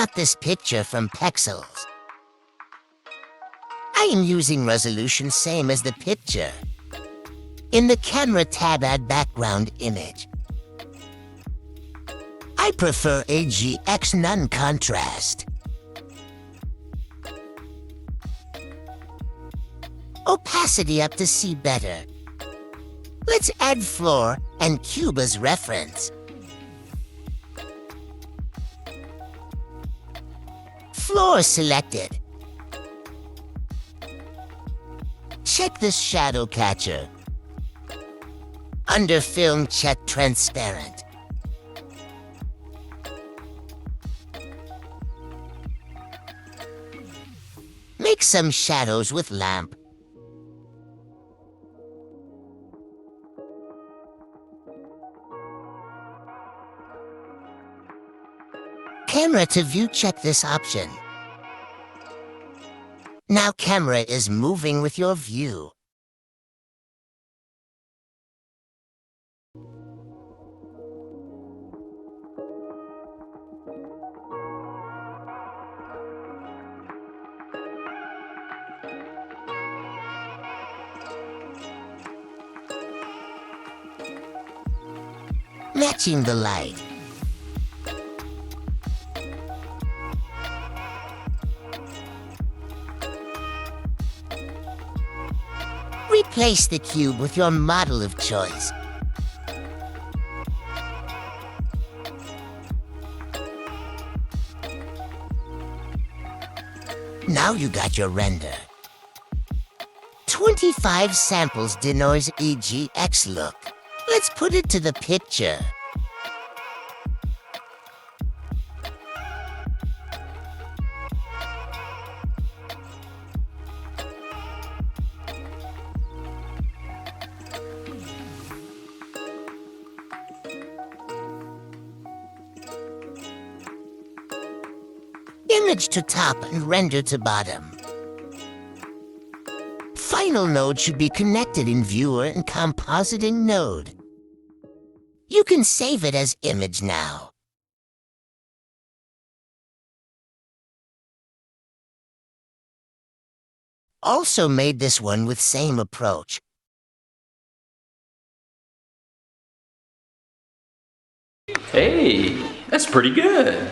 got this picture from Pexels. I am using resolution same as the picture. In the camera tab, add background image. I prefer AGX non-contrast. Opacity up to see better. Let's add floor and cube as reference. Floor selected. Check the shadow catcher. Under film, check transparent. Make some shadows with lamp. Camera to view, check this option. Now camera is moving with your view. Matching the light. Replace the cube with your model of choice. Now you got your render. 25 samples denoise EGX look. Let's put it to the picture. Image to top and render to bottom. Final node should be connected in viewer and compositing node. You can save it as image now. Also made this one with same approach. Hey, that's pretty good.